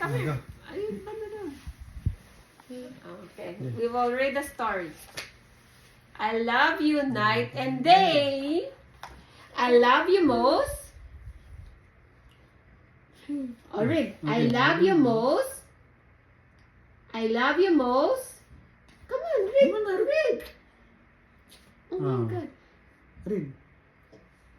come here. Ayun, paano daw? Okay, we will read the story. I love you night and day. I love you most. Oh, read. I love you most. I love you most. Come on, read. Read. Oh my God. Read.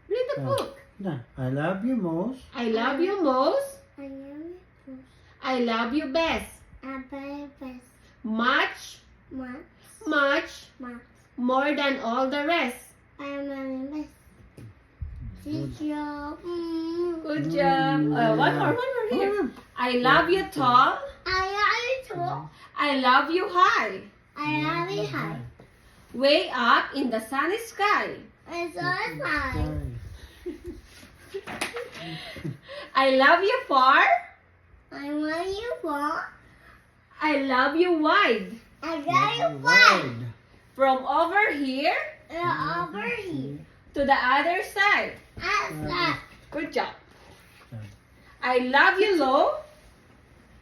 Read the book. Na. I love you most. I love you most. I love you too. I love you best. I play best. Much, Much, much much. more than all the rest. I am my best. Good job. Good job. One more here. I love you tall. I love you too. I love you high. I love you high. Way up in the sunny sky. I'm so high. I love you far. I love you far. I love you wide. I love you wide. From over here Over here. to the other side. Outside. Good job. I love you low.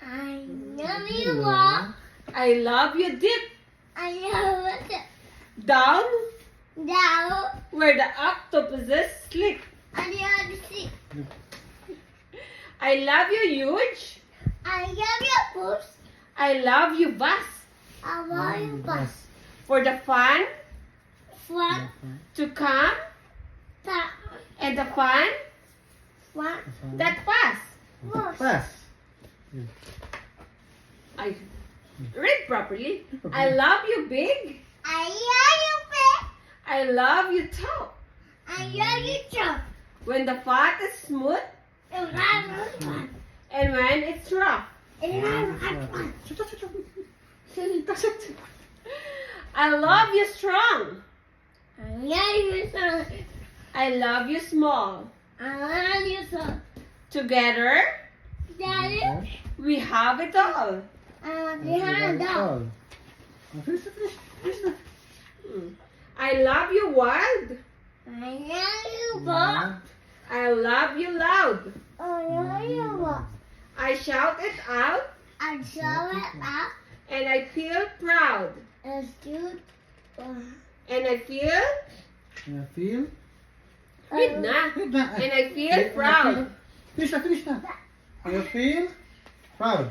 I love you low. I love you deep. I love you Down down. where the octopuses sleep. I love you see. I love you huge. I love you push. I love you vast. I love you bus. For the fun Front. to come Top. and the fun Front. that pass. Pass. I read properly. I love you big. I love you big. I love you tall. I love you chop. When the fat is smooth And I love fun. and when it's rough. And I love fun. I love you strong. I love you son. I love you small. I love you son. Together Daddy. we have it all. I love you hand dog. Finish na. I love you wild. I love you ball. I love you loud. I love you ball. I shout it out I show it up. and I feel proud. And shoot. And I feel I feel. read na. Read na. And I feel proud. Finish na. I feel proud.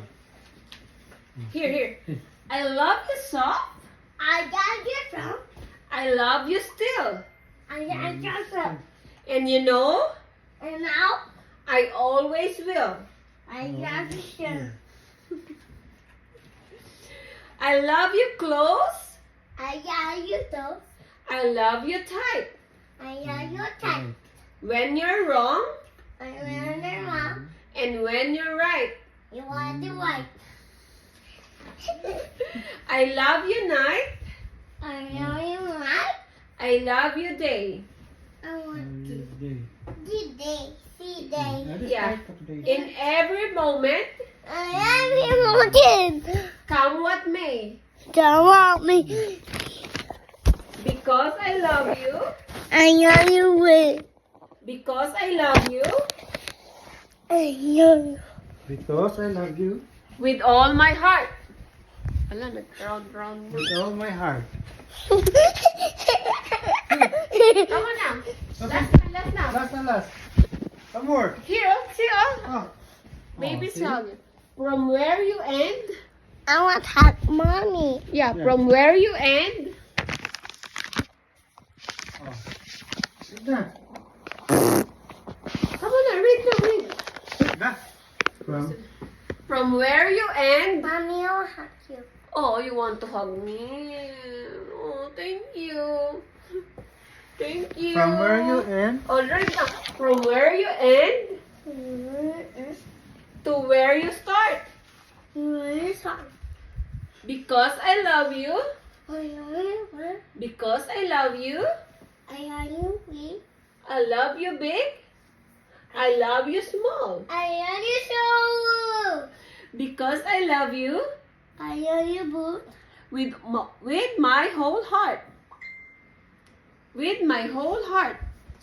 Here. I love you soft. I got you from. I love you still. I got you from. And you know, And now I always will. I got you from. I love you close. I got you though. I love you tight. I got you tight. When you're wrong I want the wrong. and when you're right. You want the right. I love you night. I know you right. I love you day. I want to Day. see day. See day. Yeah. In every moment, I love you mountain. come what may. Don't want me. Because I love you. I know you will. Because I love you. I know you. Because I love you With all my heart. Ala, nag-round. with all my heart. Come on now. Last na. Last. Some more. Here, see all. Oh. Maybe see? song. From where you end. I want hot mommy. Yeah, Yeah. from where you end. Oh. Read na. Come on now, read. Read na. From where you end. Mommy, I'll hug you. Oh, you want to hug me? Oh, thank you. Thank you. From where you end. All right now. From where you end to where you start. Because I love you. Because I love you. I love you big. I love you small. Because I love you with my whole heart. With my whole heart.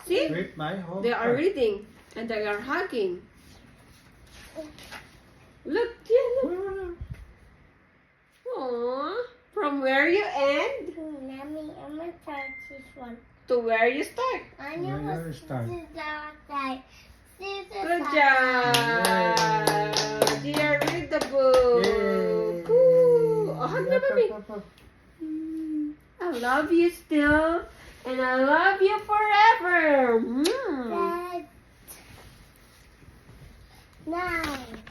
See? With my whole They are heart. reading and they are hugging. Look, yeah. this one. To where you start. I know Where what you start. this is outside. This is Good outside. job. Gia, read the book. Yay. Cool. Oh, hug na, mommy. Up, up, up. I love you still. And I love you forever. Mm. Red. 9.